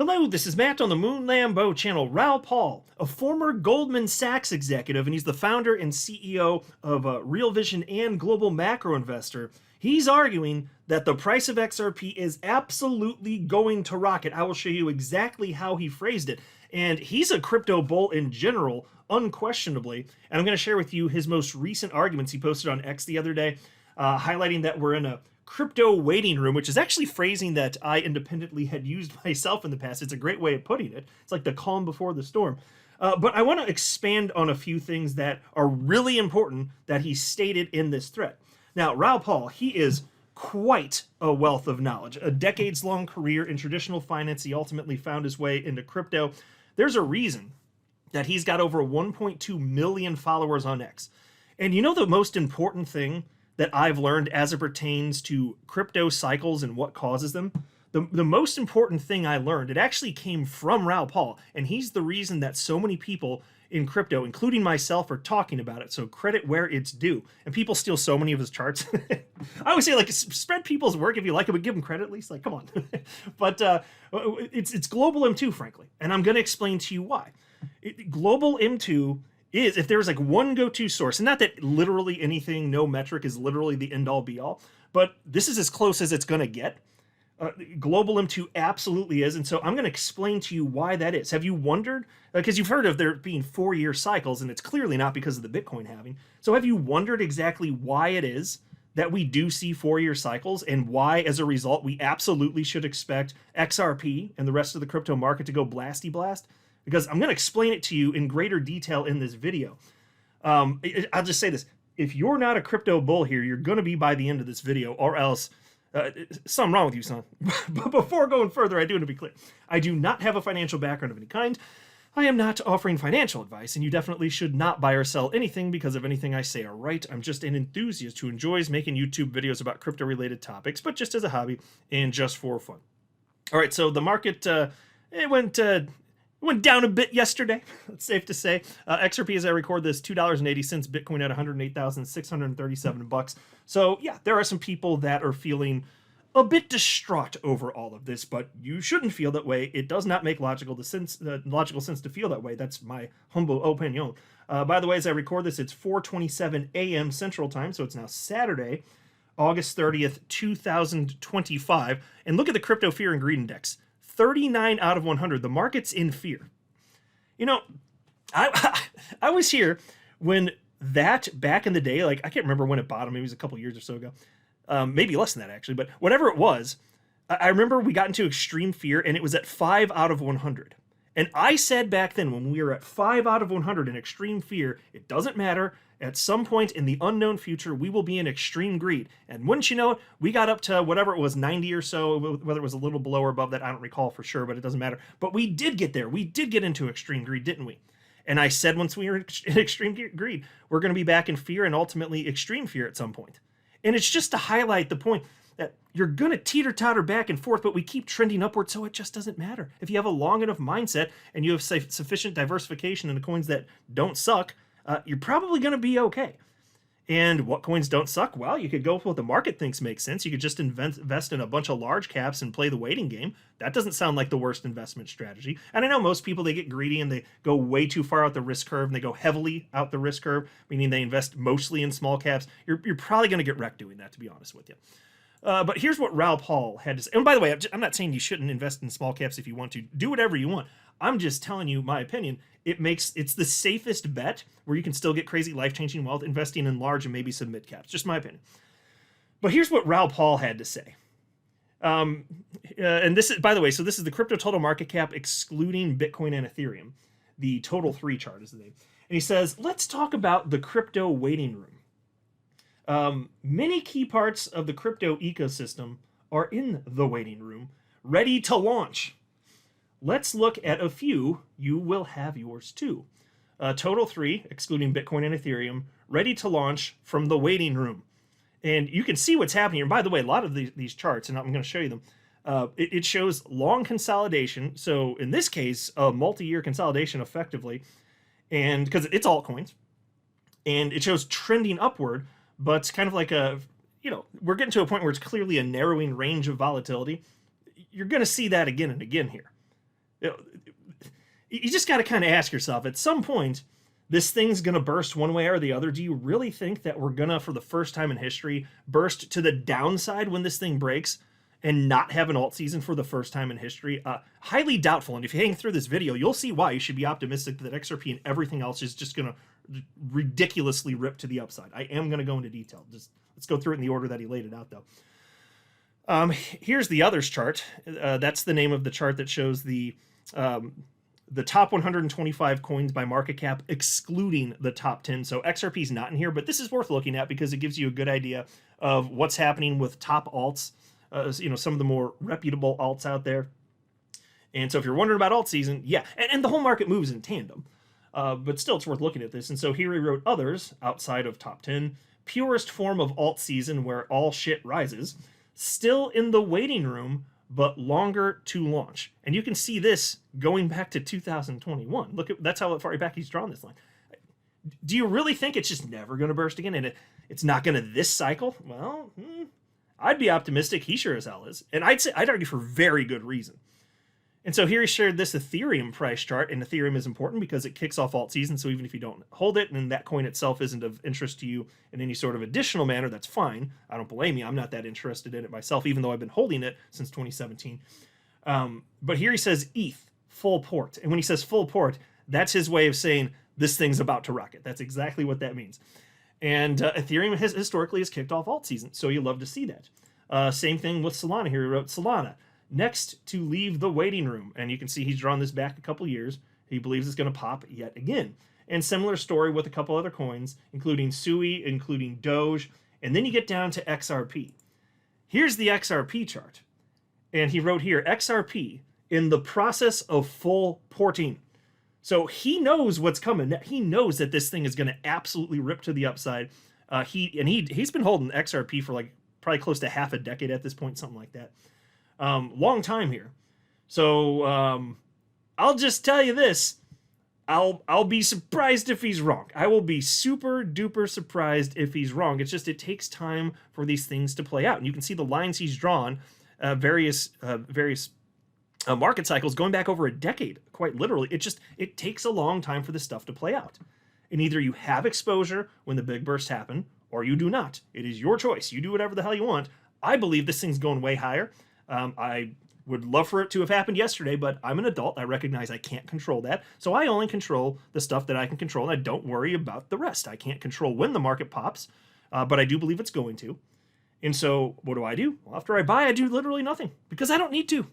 Hello, this is Matt on the Moon Lambeau channel. Raoul Pal, a former Goldman Sachs executive, and he's the founder and CEO of Real Vision and Global Macro Investor. He's arguing that the price of XRP is absolutely going to rocket. I will show you exactly how he phrased it. And he's a crypto bull in general, unquestionably. And I'm going to share with you his most recent arguments he posted on X the other day, highlighting that we're in a crypto waiting room, which is actually phrasing that I independently had used myself in the past. It's a great way of putting it. It's like the calm before the storm. But I want to expand on a few things that are really important that he stated in this thread. Now, Raoul Pal, he is quite a wealth of knowledge. A decades-long career in traditional finance, he ultimately found his way into crypto. There's a reason that he's got over 1.2 million followers on X. And you know the most important thing that I've learned as it pertains to crypto cycles and what causes them? The most important thing I learned, it actually came from Raoul Pal, and he's the reason that so many people in crypto, including myself, are talking about it. So credit where it's due. And people steal so many of his charts. I always say, like, spread people's work if you like it, but give them credit at least. Like, come on. But it's global M2, frankly. And I'm going to explain to you why. Global M2 is, if there's like one go-to source, and not that literally anything, no metric is literally the end-all be-all, but this is as close as it's going to get. Global M2 absolutely is, and so I'm going to explain to you why that is. Have you wondered, because you've heard of there being 4-year cycles, and it's clearly not because of the Bitcoin halving. So have you wondered exactly why it is that we do see 4-year cycles, and why, as a result, we absolutely should expect XRP and the rest of the crypto market to go blasty blast? Because I'm going to explain it to you in greater detail in this video. I'll just say this. If you're not a crypto bull here, you're going to be by the end of this video, or else something wrong with you, son. But before going further, I do want to be clear. I do not have a financial background of any kind. I am not offering financial advice, and you definitely should not buy or sell anything because of anything I say or write. I'm just an enthusiast who enjoys making YouTube videos about crypto-related topics, but just as a hobby and just for fun. All right, so the market, it went down a bit yesterday, it's safe to say. XRP, as I record this, $2.80, Bitcoin at 108,637 bucks. So yeah, there are some people that are feeling a bit distraught over all of this, but you shouldn't feel that way. It does not make logical sense to feel that way. That's my humble opinion. By the way, as I record this, it's 4:27 a.m. Central Time, so it's now Saturday, August 30th, 2025. And look at the Crypto Fear and Greed Index. 39 out of 100. The market's in fear. You know, I was here when that, back in the day, like, I can't remember when it bottomed. Maybe it was a couple years or so ago. Maybe less than that, actually. But whatever it was, I remember we got into extreme fear, and it was at 5 out of 100. And I said back then, when we were at 5 out of 100 in extreme fear, it doesn't matter. At some point in the unknown future, we will be in extreme greed. And wouldn't you know it, we got up to whatever it was, 90 or so, whether it was a little below or above that, I don't recall for sure, but it doesn't matter. But we did get there. We did get into extreme greed, didn't we? And I said once we were in extreme greed, we're going to be back in fear and ultimately extreme fear at some point. And it's just to highlight the point that you're going to teeter-totter back and forth, but we keep trending upward, so it just doesn't matter. If you have a long enough mindset and you have sufficient diversification in the coins that don't suck, you're probably going to be okay. And what coins don't suck? Well, you could go with what the market thinks makes sense. You could just invest in a bunch of large caps and play the waiting game. That doesn't sound like the worst investment strategy. And I know most people, they get greedy and they go way too far out the risk curve, and they go heavily out the risk curve, meaning they invest mostly in small caps. You're probably going to get wrecked doing that, to be honest with you. But here's what Raoul Pal had to say. And by the way, I'm not saying you shouldn't invest in small caps if you want to. Do whatever you want. I'm just telling you my opinion. It's the safest bet where you can still get crazy life-changing wealth investing in large and maybe some mid-caps. Just my opinion. But here's what Raoul Pal had to say. And this is, by the way, so this is the crypto total market cap excluding Bitcoin and Ethereum. The total 3 chart is the name. And he says, let's talk about the crypto waiting room. Many key parts of the crypto ecosystem are in the waiting room, ready to launch. Let's look at a few. You will have yours too. Total 3, excluding Bitcoin and Ethereum, ready to launch from the waiting room. And you can see what's happening here. By the way, a lot of these charts, and I'm going to show you them, it shows long consolidation. So in this case, a multi-year consolidation effectively, and because it's altcoins, and it shows trending upward, but it's kind of like we're getting to a point where it's clearly a narrowing range of volatility. You're going to see that again and again here. You know, you just got to kind of ask yourself, at some point, this thing's going to burst one way or the other. Do you really think that we're going to, for the first time in history, burst to the downside when this thing breaks and not have an alt season for the first time in history? Highly doubtful. And if you hang through this video, you'll see why you should be optimistic that XRP and everything else is just going to ridiculously rip to the upside. I am going to go into detail. Just let's go through it in the order that he laid it out, though. Here's the others chart. That's the name of the chart that shows the top 125 coins by market cap, excluding the top 10. So XRP is not in here, but this is worth looking at because it gives you a good idea of what's happening with top alts, some of the more reputable alts out there. And so if you're wondering about alt season, yeah, and the whole market moves in tandem, but still it's worth looking at this. And so here he wrote others outside of top 10, purest form of alt season where all shit rises, still in the waiting room, but longer to launch. And you can see this going back to 2021. Look at, that's how far back he's drawn this line. Do you really think it's just never going to burst again and it's not going to this cycle? Well, I'd be optimistic. He sure as hell is. And I'd argue for very good reason. And so here he shared this Ethereum price chart, and Ethereum is important because it kicks off alt season. So even if you don't hold it and that coin itself isn't of interest to you in any sort of additional manner, that's fine. I don't blame you. I'm not that interested in it myself, even though I've been holding it since 2017. But here he says ETH, full port. And when he says full port, that's his way of saying this thing's about to rocket. That's exactly what that means. And Ethereum historically has kicked off alt season, so you love to see that. Same thing with Solana. Here he wrote Solana, next to leave the waiting room. And you can see he's drawn this back a couple years. He believes it's going to pop yet again. And similar story with a couple other coins, including Sui, including Doge. And then you get down to XRP. Here's the XRP chart. And he wrote here, XRP in the process of full porting. So he knows what's coming. He knows that this thing is going to absolutely rip to the upside. He's been holding XRP for like probably close to half a decade at this point, something like that. Long time here. So I'll just tell you this. I'll be surprised if he's wrong. I will be super duper surprised if he's wrong. It's just it takes time for these things to play out. And you can see the lines he's drawn, various market cycles going back over a decade, quite literally. It takes a long time for this stuff to play out. And either you have exposure when the big bursts happen, or you do not. It is your choice. You do whatever the hell you want. I believe this thing's going way higher. I would love for it to have happened yesterday, but I'm an adult. I recognize I can't control that. So I only control the stuff that I can control, and I don't worry about the rest. I can't control when the market pops, but I do believe it's going to. And so what do? Well, after I buy, I do literally nothing because I don't need to.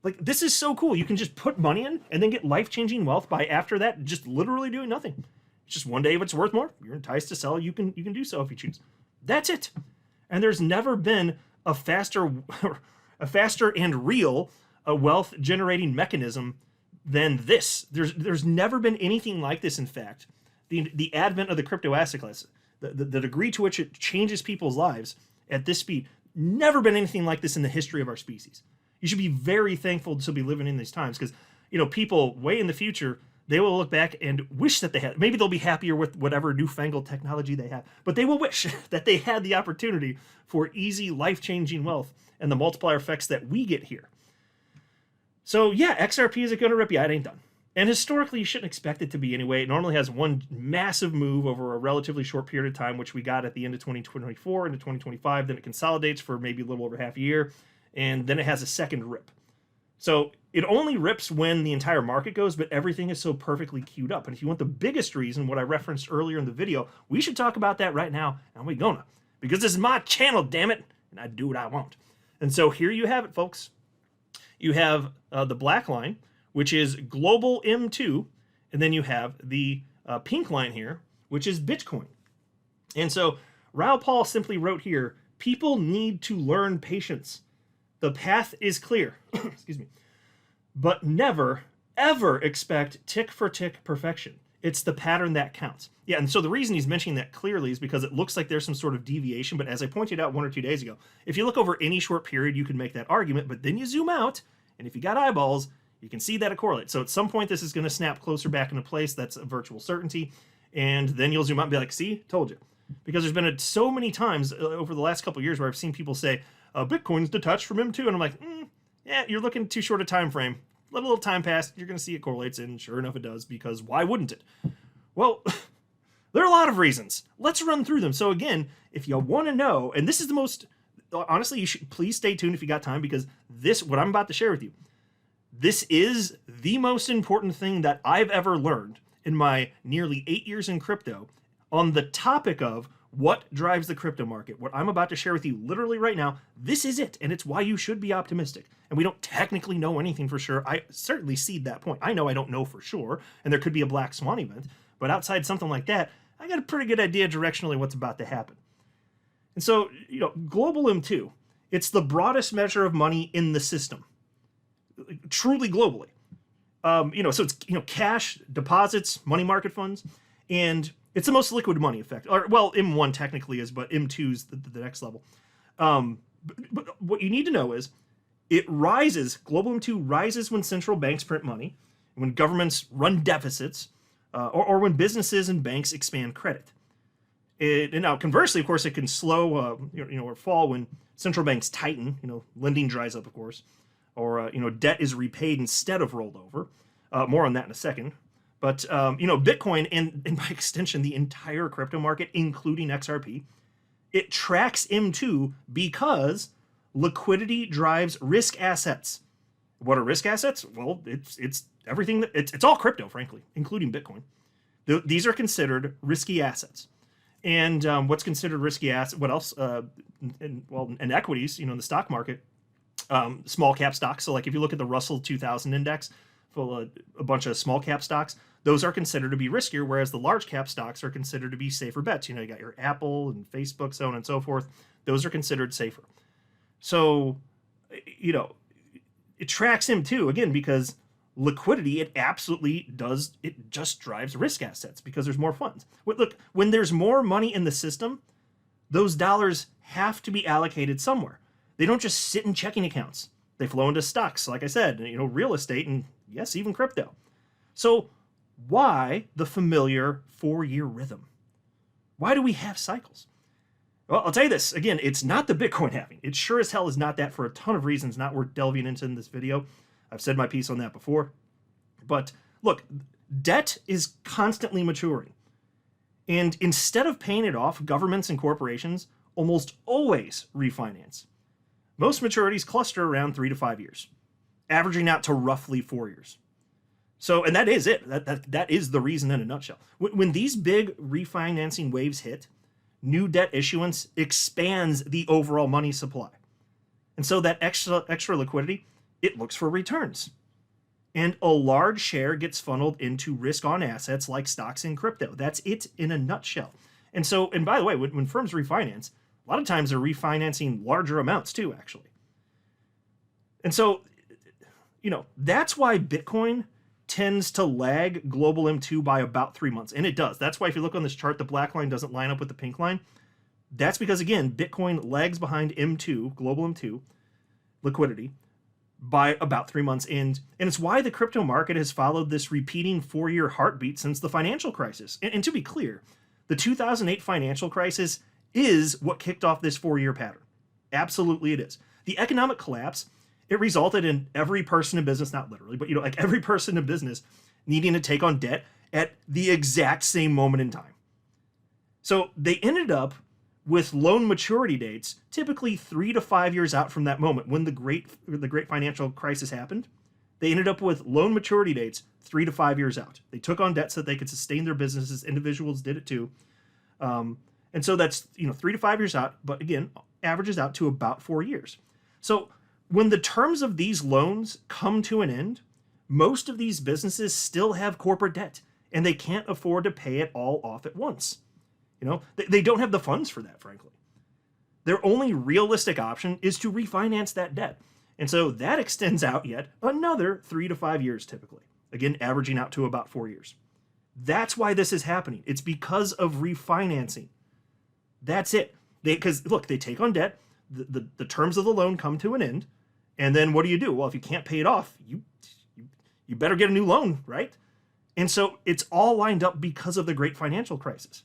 Like, this is so cool. You can just put money in and then get life-changing wealth by after that just literally doing nothing. It's just one day if it's worth more, you're enticed to sell, you can do so if you choose. That's it. And there's never been a faster and real wealth generating mechanism than this. There's never been anything like this. In fact, the advent of the crypto asset class, the degree to which it changes people's lives at this speed, never been anything like this in the history of our species. You should be very thankful to be living in these times because, people way in the future, they will look back and wish that they had, maybe they'll be happier with whatever newfangled technology they have, but they will wish that they had the opportunity for easy, life-changing wealth and the multiplier effects that we get here. So yeah, XRP is going to rip you. It ain't done. And historically, you shouldn't expect it to be anyway. It normally has one massive move over a relatively short period of time, which we got at the end of 2024 into 2025. Then it consolidates for maybe a little over half a year, and then it has a second rip. So it only rips when the entire market goes, but everything is so perfectly queued up. And if you want the biggest reason, what I referenced earlier in the video, we should talk about that right now, and we're gonna. Because this is my channel, damn it, and I do what I want. And so here you have it, folks. You have the black line, which is global M2, and then you have the pink line here, which is Bitcoin. And so Raoul Pal simply wrote here, people need to learn patience. The path is clear, excuse me, but never, ever expect tick-for-tick perfection. It's the pattern that counts. Yeah, and so the reason he's mentioning that clearly is because it looks like there's some sort of deviation, but as I pointed out 1 or 2 days ago, if you look over any short period, you can make that argument, but then you zoom out, and if you got eyeballs, you can see that it correlates. So at some point, this is going to snap closer back into place. That's a virtual certainty, and then you'll zoom out and be like, see, told you. Because there's been so many times over the last couple of years where I've seen people say, Bitcoin's detached from M2, and I'm like, yeah, you're looking too short a time frame. let a little time pass, you're going to see it correlates, and sure enough it does, because why wouldn't it? Well, there are a lot of reasons. Let's run through them. So again, if you want to know, and this is the most, honestly, you should please stay tuned if you got time, because this, what I'm about to share with you, this is the most important thing that I've ever learned in my nearly 8 years in crypto on the topic of what drives the crypto market. What I'm about to share with you literally right now, this is it, and it's why you should be optimistic. And we don't technically know anything for sure. I certainly cede that point. I know I don't know for sure, and there could be a black swan event, but outside something like that, I got a pretty good idea directionally what's about to happen. And so, global M2, it's the broadest measure of money in the system, truly globally. So it's, cash, deposits, money market funds, and it's the most liquid money effect. Or, well, M1 technically is, but M2 is the next level. But what you need to know is it rises, global M2 rises when central banks print money, when governments run deficits, or when businesses and banks expand credit. And now, conversely, of course, it can slow, or fall when central banks tighten. Lending dries up, of course, or debt is repaid instead of rolled over. More on that in a second. But Bitcoin and by extension the entire crypto market, including XRP, it tracks M2 because liquidity drives risk assets. What are risk assets? Well, it's everything that it's all crypto, frankly, including Bitcoin. These are considered risky assets. And what's considered risky asset? What else? In equities, in the stock market, small cap stocks. So like if you look at the Russell 2000 index, full of a bunch of small cap stocks, those are considered to be riskier, whereas the large cap stocks are considered to be safer bets. You got your Apple and Facebook, so on and so forth. Those are considered safer. So, it tracks him too, again, because liquidity, it absolutely does, it just drives risk assets because there's more funds. Look, when there's more money in the system, those dollars have to be allocated somewhere. They don't just sit in checking accounts. They flow into stocks, like I said, real estate, and yes, even crypto. So why the familiar 4-year rhythm? Why do we have cycles? Well, I'll tell you this. Again, it's not the Bitcoin halving. It sure as hell is not that for a ton of reasons not worth delving into in this video. I've said my piece on that before. But look, debt is constantly maturing. And instead of paying it off, governments and corporations almost always refinance. Most maturities cluster around 3 to 5 years, averaging out to roughly 4 years. So, and that is it. That is the reason in a nutshell. When these big refinancing waves hit, new debt issuance expands the overall money supply. And so that extra liquidity, it looks for returns. And a large share gets funneled into risk-on assets like stocks and crypto. That's it in a nutshell. And so, and by the way, when firms refinance, a lot of times they're refinancing larger amounts too, actually. And so, that's why Bitcoin tends to lag global M2 by about 3 months. And it does. That's why if you look on this chart, the black line doesn't line up with the pink line. That's because, again, Bitcoin lags behind M2, global M2, liquidity, by about 3 months. And it's why the crypto market has followed this repeating 4-year heartbeat since the financial crisis. And to be clear, the 2008 financial crisis is what kicked off this 4-year pattern. Absolutely it is. The economic collapse, it resulted in every person in business, not literally, but like every person in business needing to take on debt at the exact same moment in time. So they ended up with loan maturity dates typically 3 to 5 years out from that moment when the great financial crisis happened. They ended up with loan maturity dates 3 to 5 years out. They took on debt so that they could sustain their businesses. Individuals did it too. And so that's 3 to 5 years out, but again, averages out to about 4 years. So when the terms of these loans come to an end, most of these businesses still have corporate debt, and they can't afford to pay it all off at once. They don't have the funds for that, frankly. Their only realistic option is to refinance that debt. And so that extends out yet another 3 to 5 years typically, again, averaging out to about 4 years. That's why this is happening. It's because of refinancing. That's it. Because look, they take on debt, the terms of the loan come to an end, and then what do? Well, if you can't pay it off, you better get a new loan, right? And so it's all lined up because of the great financial crisis.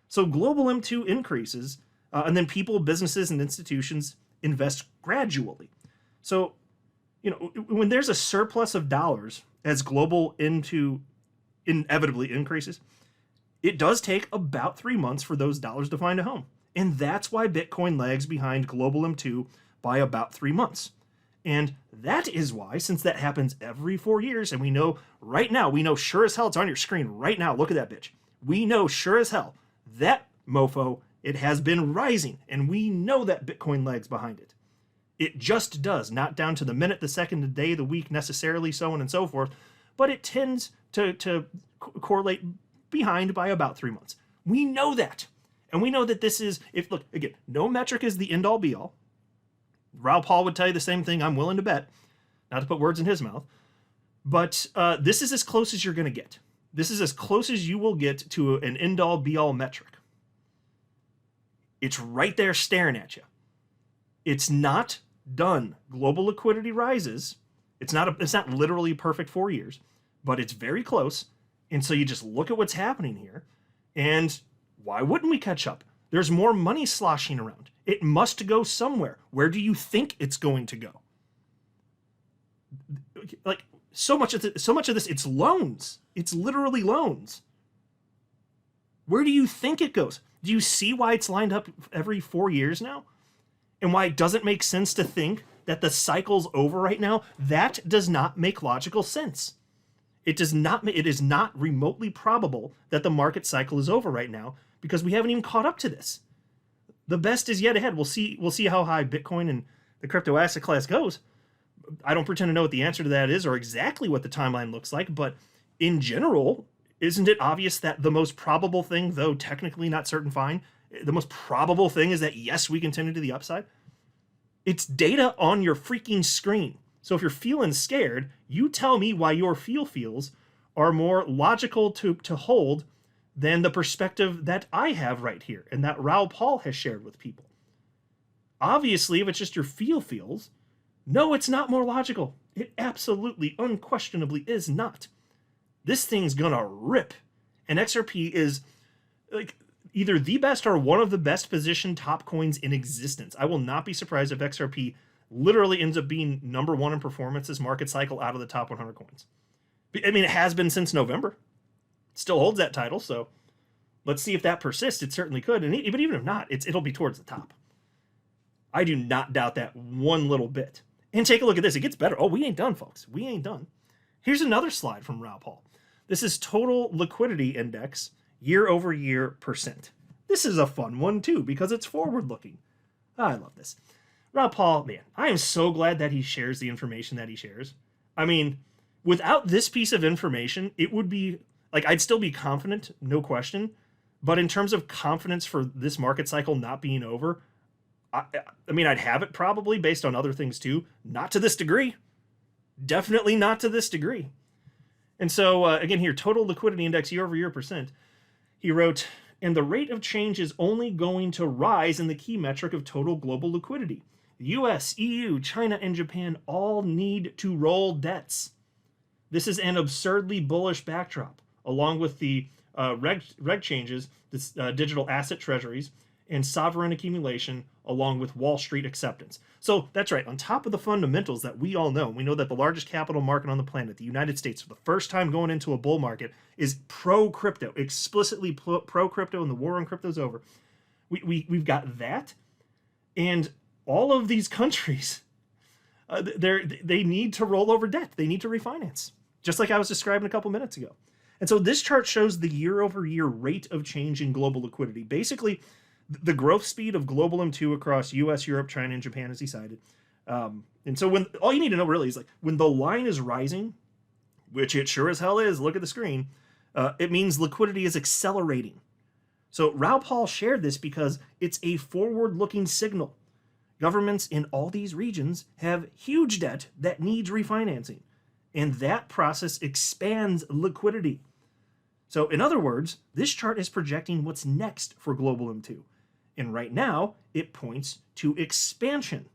So global M2 increases, and then people, businesses, and institutions invest gradually. So when there's a surplus of dollars as global into inevitably increases, it does take about 3 months for those dollars to find a home. And that's why Bitcoin lags behind global M2 by about 3 months. And that is why, since that happens every 4 years, and we know right now, we know sure as hell, it's on your screen right now, look at that bitch. We know sure as hell that mofo, it has been rising, and we know that Bitcoin lags behind it. It just does, not down to the minute, the second, the day, the week necessarily, so on and so forth, but it tends to correlate behind by about 3 months. We know that. And we know that this is, look, again, no metric is the end all be all. Raoul Pal would tell you the same thing, I'm willing to bet, not to put words in his mouth, but this is as close as you're going to get. This is as close as you will get to an end all be all metric. It's right there staring at you. It's not done. Global liquidity rises. It's not literally perfect 4 years, but it's very close. And so you just look at what's happening here, and why wouldn't we catch up? There's more money sloshing around. It must go somewhere. Where do you think it's going to go? Like so much of this, it's loans. It's literally loans. Where do you think it goes? Do you see why it's lined up every 4 years now? And why it doesn't make sense to think that the cycle's over right now? That does not make logical sense. It is not remotely probable that the market cycle is over right now because we haven't even caught up to this. The best is yet ahead. We'll see how high Bitcoin and the crypto asset class goes. I don't pretend to know what the answer to that is or exactly what the timeline looks like, but in general, isn't it obvious that the most probable thing, though technically not certain fine, the most probable thing is that yes, we continue to the upside? It's data on your freaking screen. So if you're feeling scared, you tell me why your feels are more logical to hold than the perspective that I have right here and that Raoul Pal has shared with people. Obviously, if it's just your feels, no, it's not more logical. It absolutely, unquestionably is not. This thing's gonna rip. And XRP is like either the best or one of the best positioned top coins in existence. I will not be surprised if XRP literally ends up being number one in performance this market cycle out of the top 100 coins. I mean, it has been since November. It still holds that title, so let's see if that persists. It certainly could, but even if not, it'll be towards the top. I do not doubt that one little bit. And take a look at this. It gets better. Oh, we ain't done, folks. We ain't done. Here's another slide from Raoul Pal. This is total liquidity index year over year percent. This is a fun one, too, because it's forward-looking. I love this. Raoul Pal, man, I am so glad that he shares the information that he shares. I mean, without this piece of information, it would be, like, I'd still be confident, no question. But in terms of confidence for this market cycle not being over, I mean, I'd have it probably based on other things too. Not to this degree. Definitely not to this degree. And so, again here, total liquidity index year over year percent. He wrote, and the rate of change is only going to rise in the key metric of total global liquidity. The US, EU, China, and Japan all need to roll debts. This is an absurdly bullish backdrop, along with the reg changes, this, digital asset treasuries, and sovereign accumulation, along with Wall Street acceptance. So that's right, on top of the fundamentals that we all know, we know that the largest capital market on the planet, the United States, for the first time going into a bull market, is pro-crypto, explicitly pro-crypto, and the war on crypto is over. We've got that, and all of these countries, they need to roll over debt. They need to refinance, just like I was describing a couple minutes ago. And so this chart shows the year-over-year rate of change in global liquidity. Basically, the growth speed of global M2 across US, Europe, China, and Japan is decided. And so when all you need to know really is like when the line is rising, which it sure as hell is, look at the screen, it means liquidity is accelerating. So Raoul Pal shared this because it's a forward-looking signal. Governments in all these regions have huge debt that needs refinancing, and that process expands liquidity. So in other words, this chart is projecting what's next for global M2. And right now, it points to expansion.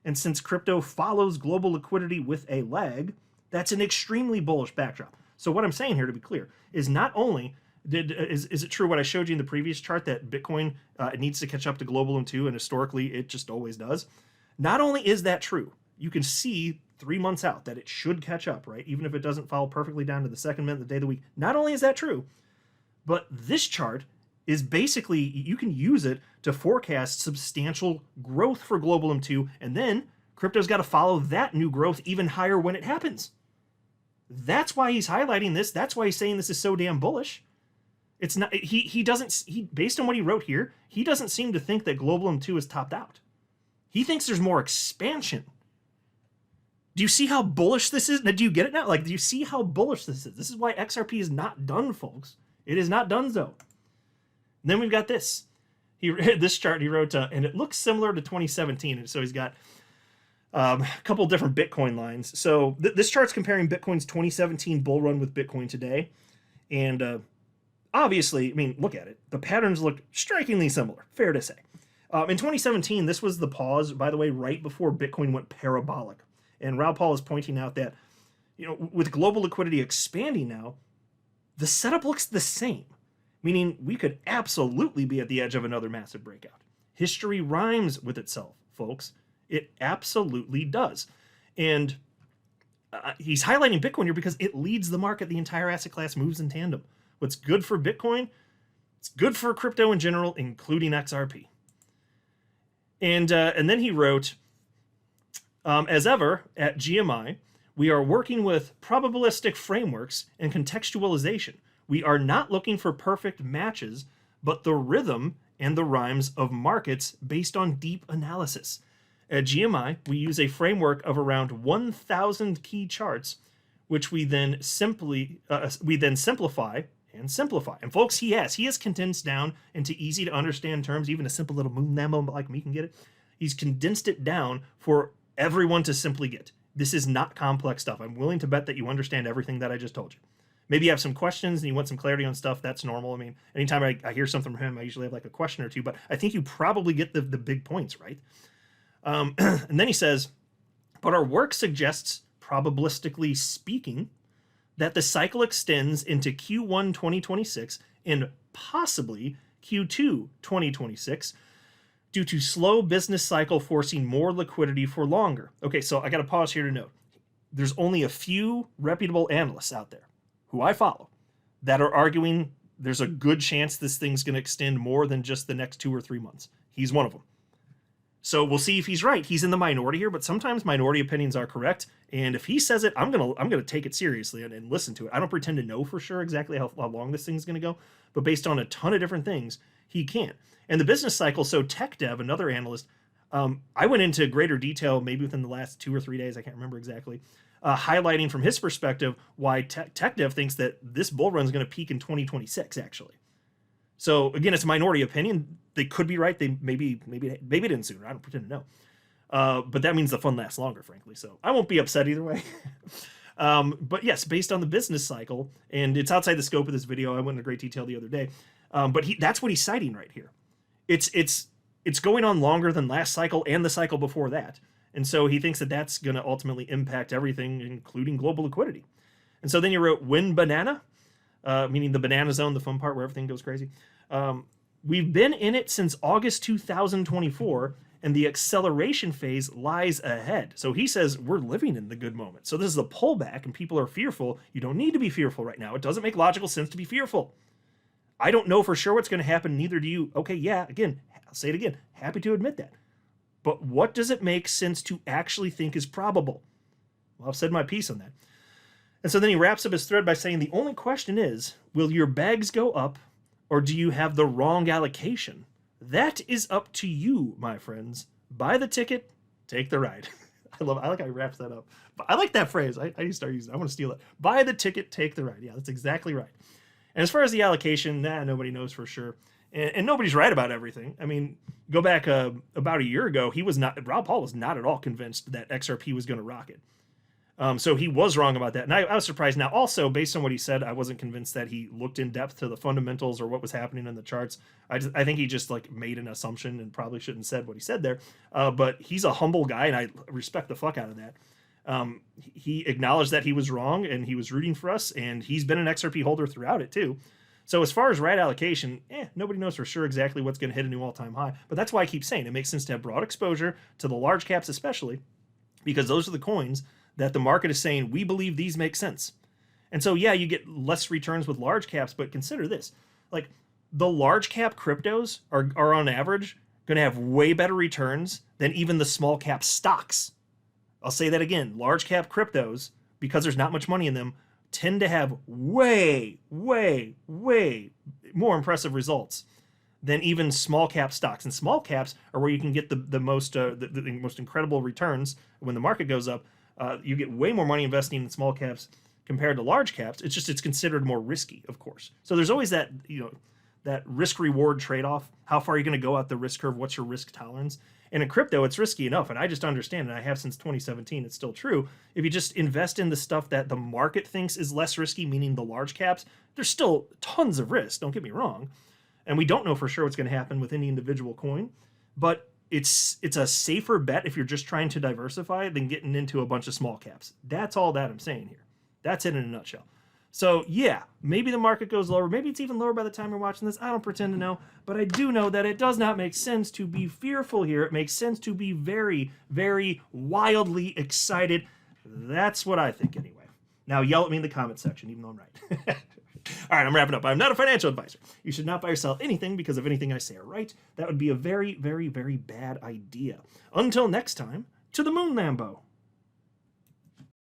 And since crypto follows global liquidity with a lag, that's an extremely bullish backdrop. So what I'm saying here, to be clear, is not only is it true what I showed you in the previous chart that Bitcoin needs to catch up to global M2, and historically it just always does. Not only is that true, you can see 3 months out that it should catch up, right? Even if it doesn't follow perfectly down to the second minute, the day of the week. Not only is that true, but this chart is basically, you can use it to forecast substantial growth for global M2, and then crypto's got to follow that new growth even higher when it happens. That's why he's highlighting this. That's why he's saying this is so damn bullish. It's not, he doesn't, based on what he wrote here, he doesn't seem to think that global M2 is topped out. He thinks there's more expansion. Do you see how bullish this is? Now, do you get it now? Like, do you see how bullish this is? This is why XRP is not done, folks. It is not done, though. And then we've got this. This chart he wrote, and it looks similar to 2017. And so he's got a couple different Bitcoin lines. So this chart's comparing Bitcoin's 2017 bull run with Bitcoin today. And obviously, I mean, look at it. The patterns look strikingly similar, fair to say. In 2017, this was the pause, by the way, right before Bitcoin went parabolic. And Raoul Pal is pointing out that, you know, with global liquidity expanding now, the setup looks the same, meaning we could absolutely be at the edge of another massive breakout. History rhymes with itself, folks. It absolutely does. And he's highlighting Bitcoin here because it leads the market. The entire asset class moves in tandem. What's good for Bitcoin, it's good for crypto in general, including XRP. And then he wrote, as ever, at GMI, we are working with probabilistic frameworks and contextualization. We are not looking for perfect matches, but the rhythm and the rhymes of markets based on deep analysis. At GMI, we use a framework of around 1,000 key charts, which we then simplify and simplify. And folks, he has condensed down into easy to understand terms. Even a simple little moon lambo like me can get it. He's condensed it down for everyone to simply get. This is not complex stuff. I'm willing to bet that you understand everything that I just told you. Maybe you have some questions and you want some clarity on stuff. That's normal. I mean, anytime I hear something from him, I usually have like a question or two, but I think you probably get the big points, right? And then he says, but our work suggests, probabilistically speaking, that the cycle extends into Q1 2026 and possibly Q2 2026 due to slow business cycle forcing more liquidity for longer. Okay, so I got to pause here to note. There's only a few reputable analysts out there who I follow that are arguing there's a good chance this thing's going to extend more than just the next 2 or 3 months. He's one of them. So we'll see if he's right. He's in the minority here, but sometimes minority opinions are correct. And if he says it, I'm gonna take it seriously and listen to it. I don't pretend to know for sure exactly how long this thing's gonna go, but based on a ton of different things, he can. And the business cycle, so TechDev, another analyst, I went into greater detail maybe within the last 2 or 3 days, I can't remember exactly, highlighting from his perspective why TechDev thinks that this bull run is going to peak in 2026, actually. So again, it's a minority opinion. They could be right. They maybe didn't sooner. I don't pretend to know. But that means the fun lasts longer, frankly. So I won't be upset either way. But yes, based on the business cycle, and it's outside the scope of this video. I went into great detail the other day. But that's what he's citing right here. It's going on longer than last cycle and the cycle before that. And so he thinks that that's going to ultimately impact everything, including global liquidity. And so then you wrote win banana, meaning the banana zone, the fun part where everything goes crazy. We've been in it since August 2024, and the acceleration phase lies ahead. So he says we're living in the good moment. So this is a pullback, and people are fearful. You don't need to be fearful right now. It doesn't make logical sense to be fearful. I don't know for sure what's going to happen. Neither do you. Okay, yeah, again, I'll say it again. Happy to admit that. But what does it make sense to actually think is probable? Well, I've said my piece on that. And so then he wraps up his thread by saying the only question is, will your bags go up or do you have the wrong allocation? That is up to you, my friends. Buy the ticket, take the ride. I like how he wraps that up. But I like that phrase. I need to start using it. I want to steal it. Buy the ticket, take the ride. Yeah, that's exactly right. And as far as the allocation, nobody knows for sure. And nobody's right about everything. I mean, go back about a year ago, Raoul Pal was not at all convinced that XRP was going to rocket. So he was wrong about that. And I was surprised. Now, also, based on what he said, I wasn't convinced that he looked in depth to the fundamentals or what was happening in the charts. I think he just like made an assumption and probably shouldn't have said what he said there. But he's a humble guy, and I respect the fuck out of that. He acknowledged that he was wrong, and he was rooting for us, and he's been an XRP holder throughout it, too. So as far as right allocation, nobody knows for sure exactly what's going to hit a new all-time high. But that's why I keep saying it makes sense to have broad exposure to the large caps especially, because those are the coins that the market is saying, we believe these make sense. And so, yeah, you get less returns with large caps, but consider this. Like, the large cap cryptos are on average going to have way better returns than even the small cap stocks. I'll say that again. Large cap cryptos, because there's not much money in them, tend to have way, way, way more impressive results than even small cap stocks. And small caps are where you can get the most incredible returns when the market goes up. You get way more money investing in small caps compared to large caps. It's considered more risky, of course. So there's always that, that risk reward trade-off. How far are you going to go out the risk curve? What's your risk tolerance? And in crypto, it's risky enough, and I just understand, and I have since 2017, it's still true. If you just invest in the stuff that the market thinks is less risky, meaning the large caps, there's still tons of risk, don't get me wrong. And we don't know for sure what's going to happen with any individual coin, but it's a safer bet if you're just trying to diversify than getting into a bunch of small caps. That's all that I'm saying here. That's it in a nutshell. So yeah, maybe the market goes lower. Maybe it's even lower by the time you're watching this. I don't pretend to know, but I do know that it does not make sense to be fearful here. It makes sense to be very, very wildly excited. That's what I think anyway. Now yell at me in the comment section, even though I'm right. All right, I'm wrapping up. I'm not a financial advisor. You should not buy or sell anything because of anything I say or write. That would be a very, very, very bad idea. Until next time, to the moon, Lambo.